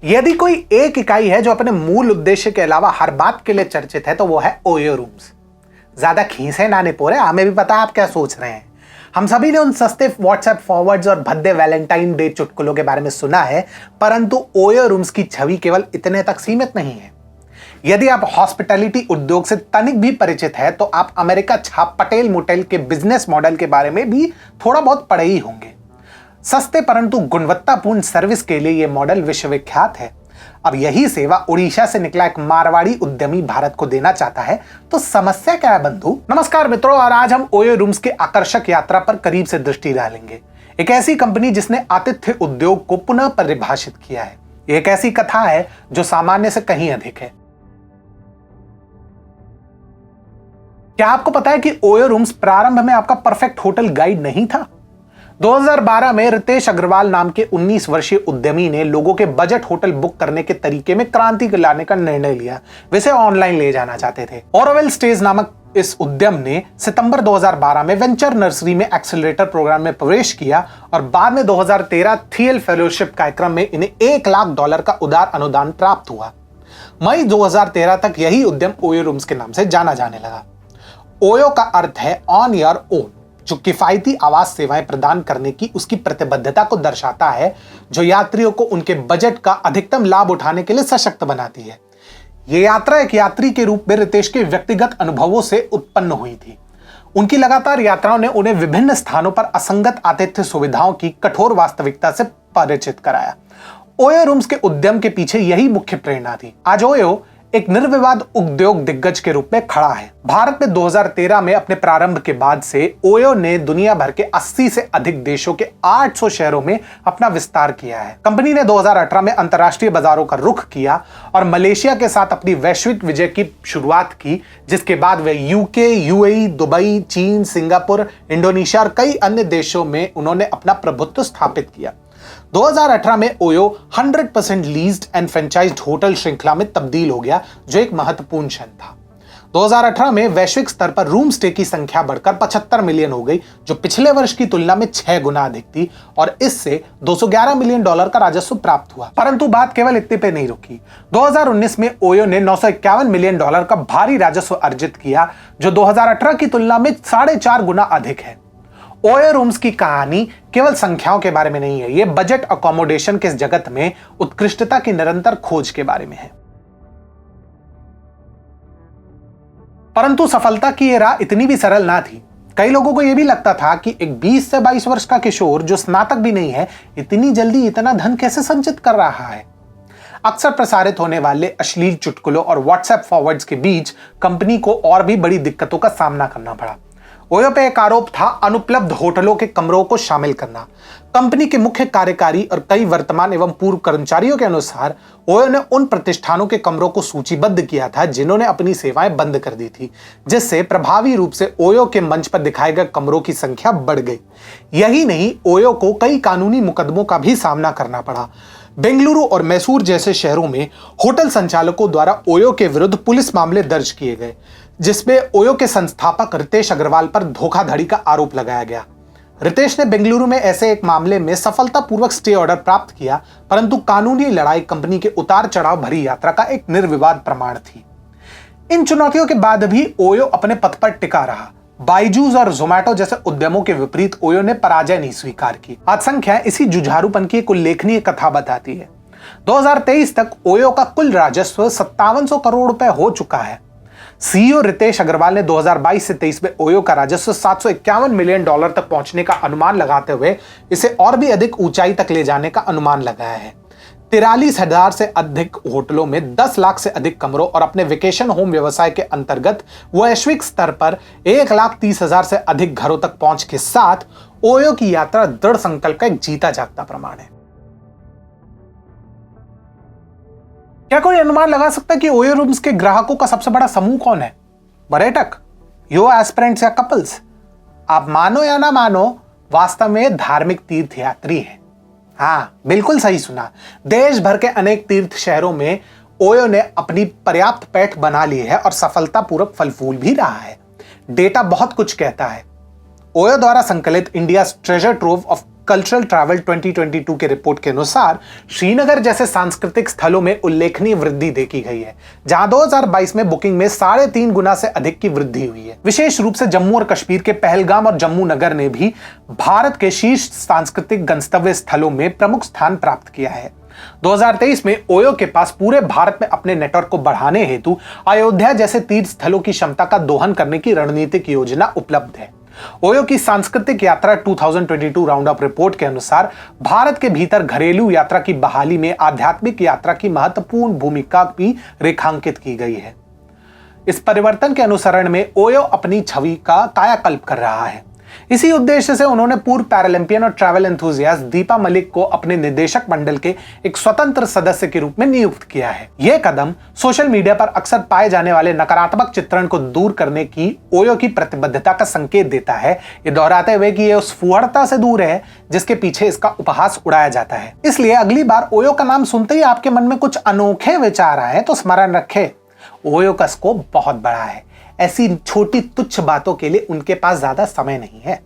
यदि कोई एक इकाई है जो अपने मूल उद्देश्य के अलावा हर बात के लिए चर्चित है तो वो है ओयो रूम्स। ज्यादा खींचे ना निपोरे, हमें भी पता है आप क्या सोच रहे हैं। हम सभी ने उन सस्ते व्हाट्सएप फॉरवर्ड्स और भद्दे वैलेंटाइन डे चुटकुलों के बारे में सुना है, परंतु ओयो रूम्स की छवि केवल इतने तक सीमित नहीं है। यदि आप हॉस्पिटैलिटी उद्योग से तनिक भी परिचित है तो आप अमेरिका छाप पटेल मोटेल के बिजनेस मॉडल के बारे में भी थोड़ा बहुत पढ़े ही होंगे। सस्ते परंतु गुणवत्तापूर्ण सर्विस के लिए यह मॉडल विश्वविख्यात है। अब यही सेवा उड़ीसा से निकला एक मारवाड़ी उद्यमी भारत को देना चाहता है, तो समस्या क्या है बंधु? नमस्कार मित्रों, और आज हम ओयो रूम्स के आकर्षक यात्रा पर करीब से दृष्टि डालेंगे। एक ऐसी कंपनी जिसने आतिथ्य उद्योग को पुनः परिभाषित किया है। एक ऐसी कथा है जो सामान्य से कहीं अधिक है। क्या आपको पता है कि ओयो रूम्स प्रारंभ में आपका परफेक्ट होटल गाइड नहीं था? 2012 में रितेश अग्रवाल नाम के 19 वर्षीय उद्यमी ने लोगों के बजट होटल बुक करने के तरीके में क्रांति लाने का निर्णय लिया। वैसे ऑनलाइन ले जाना चाहते थे। ऑरोवेल स्टेज नामक इस उद्यम ने सितंबर 2012 में वेंचर नर्सरी में एक्सेलरेटर प्रोग्राम में प्रवेश किया और बाद में 2013 थियल फेलोशिप कार्यक्रम में इन्हें $1 लाख का उदार अनुदान प्राप्त हुआ। मई 2013 तक यही उद्यम ओयो रूम्स के नाम से जाना जाने लगा। ओयो का अर्थ है ऑन योर ओन, जो किफायती आवास सेवाएं प्रदान करने की उसकी प्रतिबद्धता को दर्शाता है, जो यात्रियों को उनके बजट का अधिकतम लाभ उठाने के लिए सशक्त बनाती है। यह यात्रा एक यात्री के रूप में रितेश के व्यक्तिगत अनुभवों से उत्पन्न हुई थी। उनकी लगातार यात्राओं ने उन्हें विभिन्न स्थानों पर असंगत आतिथ्य सुविधाओं की कठोर वास्तविकता से परिचित कराया। ओयो रूम्स के उद्यम के पीछे यही मुख्य प्रेरणा थी। आज ओयो एक निर्विवाद उद्योग दिग्गज के रूप में खड़ा है। भारत में 2013 में अपने प्रारंभ के बाद से ओयो ने दुनिया भर के 80 से अधिक देशों के 800 शहरों में अपना विस्तार किया है। कंपनी ने 2018 में अंतर्राष्ट्रीय बाजारों का रुख किया और मलेशिया के साथ अपनी वैश्विक विजय की शुरुआत की, जिसके बाद वे यूके, यूएई, दुबई, चीन, सिंगापुर, इंडोनेशिया और कई अन्य देशों में उन्होंने अपना प्रभुत्व स्थापित किया। 2018 में ओयो 100% लीज्ड एंड फ्रेंचाइज्ड होटल श्रृंखला में तब्दील हो गया, जो एक महत्वपूर्ण क्षण था। 2018 में वैश्विक स्तर पर रूम स्टे की संख्या बढ़कर 75 मिलियन हो गई, जो पिछले वर्ष की तुलना में 6 गुना अधिक थी, और इससे $211 मिलियन का राजस्व प्राप्त हुआ। परंतु बात केवल इतने पे नहीं रुकी। 2019 में ओयो ने $951 मिलियन का भारी राजस्व अर्जित किया, जो 2018 की तुलना में 4.5 गुना अधिक है। ओयो रूम्स की कहानी केवल संख्याओं के बारे में नहीं है, यह बजट अकोमोडेशन के इस जगत में उत्कृष्टता की निरंतर खोज के बारे में है। परंतु सफलता की यह राह इतनी भी सरल ना थी। कई लोगों को यह भी लगता था कि एक 20 से 22 वर्ष का किशोर जो स्नातक भी नहीं है, इतनी जल्दी इतना धन कैसे संचित कर रहा है। अक्सर प्रसारित होने वाले अश्लील चुटकुलों और व्हाट्सएप फॉरवर्ड्स के बीच कंपनी को और भी बड़ी दिक्कतों का सामना करना पड़ा। ओयो पे एक आरोप था अनुपलब्ध होटलों के कमरों को शामिल करना। कंपनी के मुख्य कार्यकारी और कई वर्तमान एवं पूर्व कर्मचारियों के अनुसार ओयो ने उन प्रतिष्ठानों के कमरों को सूचीबद्ध किया था जिन्होंने अपनी सेवाएं बंद कर दी थी, जिससे प्रभावी रूप से ओयो के मंच पर दिखाए गए कमरों की संख्या बढ़ गई। यही नहीं, ओयो को कई कानूनी मुकदमों का भी सामना करना पड़ा। बेंगलुरु और मैसूर जैसे शहरों में होटल संचालकों द्वारा ओयो के विरुद्ध पुलिस मामले दर्ज किए गए, जिसमें ओयो के संस्थापक रितेश अग्रवाल पर धोखाधड़ी का आरोप लगाया गया। रितेश ने बेंगलुरु में ऐसे एक मामले में सफलतापूर्वक स्टे ऑर्डर प्राप्त किया, परंतु कानूनी लड़ाई कंपनी के उतार चढ़ाव भरी यात्रा का एक निर्विवाद प्रमाण थी। इन चुनौतियों के बाद भी ओयो अपने पथ पर टिका रहा। बाइजूस और जोमैटो जैसे उद्यमों के विपरीत ओयो ने पराजय नहीं स्वीकार की। आज संख्या इसी जुझारूपन की एक उल्लेखनीय कथा बताती है। 2023 तक ओयो का कुल राजस्व 5700 करोड़ रुपए हो चुका है। सीईओ रितेश अग्रवाल ने 2022 से 23 में ओयो का राजस्व $751 मिलियन तक पहुंचने का अनुमान लगाते हुए इसे और भी अधिक ऊंचाई तक ले जाने का अनुमान लगाया है। 43,000 से अधिक होटलों में 10 लाख से अधिक कमरों और अपने वेकेशन होम व्यवसाय के अंतर्गत वैश्विक स्तर पर 1,30,000 से अधिक घरों तक पहुंच के साथ ओयो की यात्रा दृढ़ संकल्प का एक जीता जागता प्रमाण है। क्या कोई अनुमान लगा सकता है कि ओयो रूम्स के ग्राहकों का सबसे बड़ा समूह कौन है? पर्यटक, यो एस्पिरेंट्स या कपल्स? आप मानो या ना मानो, वास्तव में धार्मिक तीर्थयात्री है। हाँ, बिल्कुल सही सुना। देश भर के अनेक तीर्थ शहरों में ओयो ने अपनी पर्याप्त पैठ बना ली है और सफलतापूर्वक फल फूल भी रहा है। डेटा बहुत कुछ कहता है। ओयो द्वारा संकलित India treasure trove of cultural travel 2022 के रिपोर्ट के अनुसार श्रीनगर जैसे सांस्कृतिक स्थलों में उल्लेखनीय वृद्धि देखी गई है, जहां 2022 में बुकिंग में 3.5 गुना से अधिक की वृद्धि हुई है। विशेष रूप से जम्मू और कश्मीर के पहलगाम और जम्मू नगर ने भी भारत के शीर्ष सांस्कृतिक गंतव्य स्थलों में प्रमुख स्थान प्राप्त किया है। 2023 में ओयो के पास पूरे भारत में अपने नेटवर्क को बढ़ाने हेतु अयोध्या जैसे तीर्थ स्थलों की क्षमता का दोहन करने की रणनीतिक योजना उपलब्ध है। ओयो की सांस्कृतिक यात्रा 2022 राउंड अप रिपोर्ट के अनुसार भारत के भीतर घरेलू यात्रा की बहाली में आध्यात्मिक यात्रा की महत्वपूर्ण भूमिका भी रेखांकित की गई है। इस परिवर्तन के अनुसरण में ओयो अपनी छवि का कायाकल्प कर रहा है। इसी उद्देश्य से उन्होंने पूर्व पैरालंपियन और ट्रैवल एंथुसियास्ट दीपा मलिक को अपने निदेशक मंडल के एक स्वतंत्र सदस्य के रूप में नियुक्त किया है। यह कदम सोशल मीडिया पर अक्सर पाए जाने वाले नकारात्मक चित्रण को दूर करने की ओयो की प्रतिबद्धता का संकेत देता है, ये दोहराते हुए कि यह उस फुहड़ता से दूर है जिसके पीछे इसका उपहास उड़ाया जाता है। इसलिए अगली बार ओयो का नाम सुनते ही आपके मन में कुछ अनोखे विचार आए तो स्मरण रखें, ओयो का स्कोप बहुत बड़ा है। ऐसी छोटी तुच्छ बातों के लिए उनके पास ज्यादा समय नहीं है।